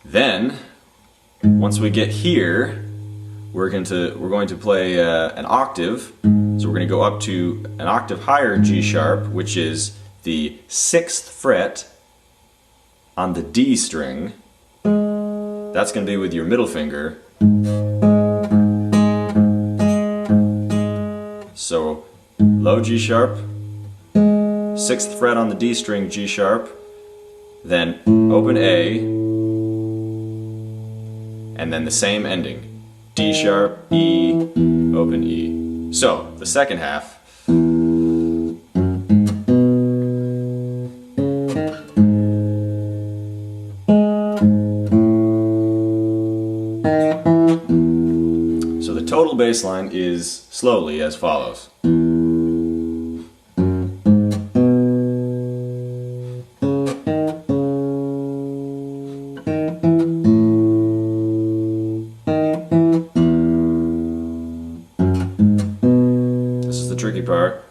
Then, once we get here, we're going to play an octave. So we're going to go up to an octave higher G sharp, which is the 6th fret on the D string. That's going to be with your middle finger. So low G sharp, 6th fret on the D string, G sharp, then open A, and then the same ending. D sharp, E, open E. So, the second half. So the total bass line is slowly as follows. Tricky part.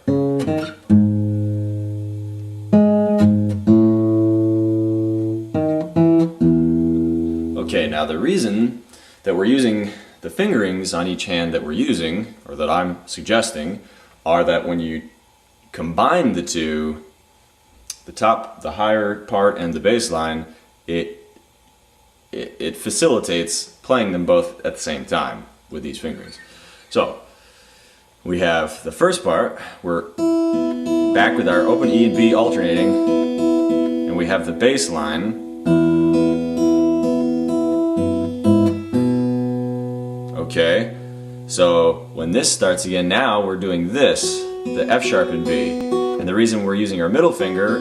Okay, now the reason that we're using the fingerings on each hand that we're using, or that I'm suggesting, are that when you combine the two, the top, the higher part, and the bass line, it facilitates playing them both at the same time with these fingerings. So we have the first part, we're back with our open E and B alternating, and we have the bass line. Okay, so when this starts again, now we're doing this, the F sharp and B. And the reason we're using our middle finger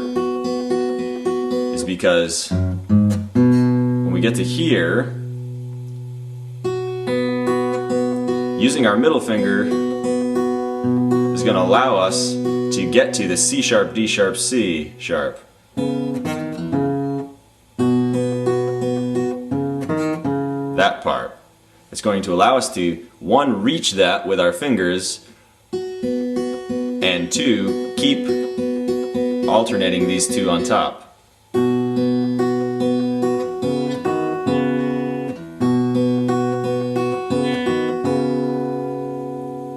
is because when we get to here, using our middle finger is going to allow us to get to the C sharp, D sharp, C sharp. That part. It's going to allow us to, one, reach that with our fingers, and two, keep alternating these two on top.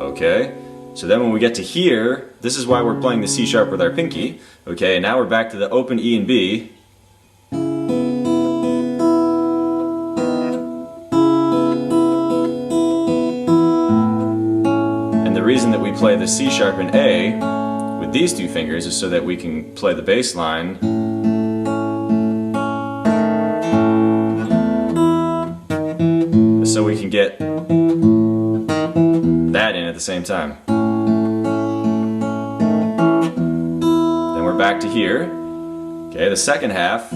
Okay? So then when we get to here, this is why we're playing the C sharp with our pinky. Okay, and now we're back to the open E and B. And the reason that we play the C sharp and A with these two fingers is so that we can play the bass line so we can get that in at the same time. Then we're back to here. Okay, the second half.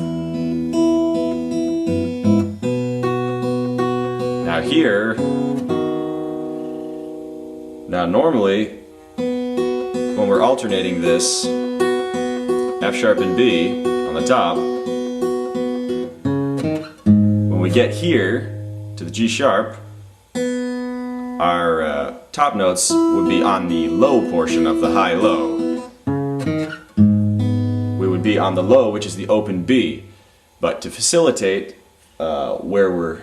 Now here, now normally when we're alternating this F sharp and B on the top, when we get here to the G sharp, our top notes would be on the low portion of the high-low. We would be on the low, which is the open B. But to facilitate where we're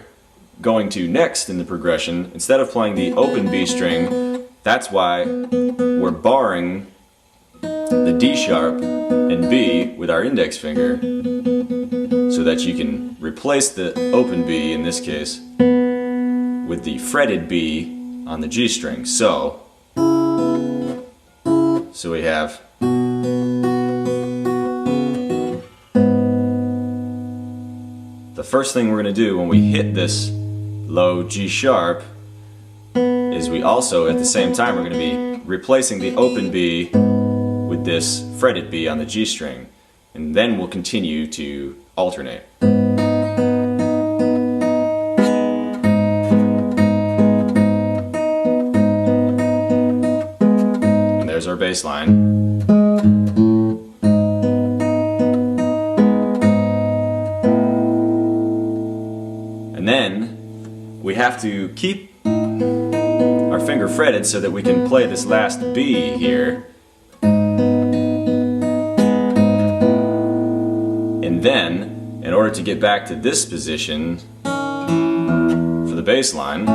going to next in the progression, instead of playing the open B string, that's why we're barring the D sharp and B with our index finger, so that you can replace the open B, in this case, with the fretted B on the G string. So we have the first thing we're going to do when we hit this low G sharp is we also, at the same time, we're going to be replacing the open B with this fretted B on the G string, and then we'll continue to alternate. And there's our bass line. And then we have to keep our finger fretted so that we can play this last B here. And then, in order to get back to this position for the bass line,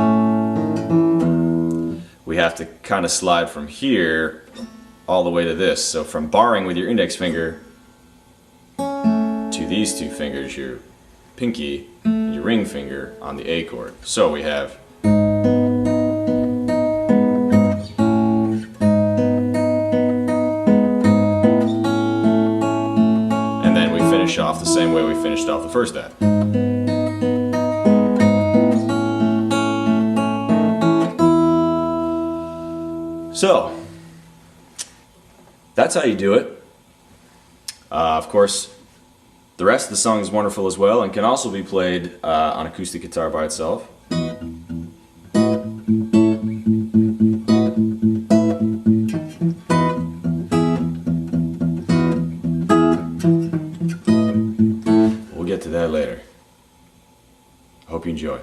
we have to kind of slide from here all the way to this. So from barring with your index finger to these two fingers, your pinky and your ring finger on the A chord. So we have, and then we finish off the same way we finished off the first half. So that's how you do it. Of course, the rest of the song is wonderful as well and can also be played on acoustic guitar by itself. We'll get to that later. I hope you enjoy.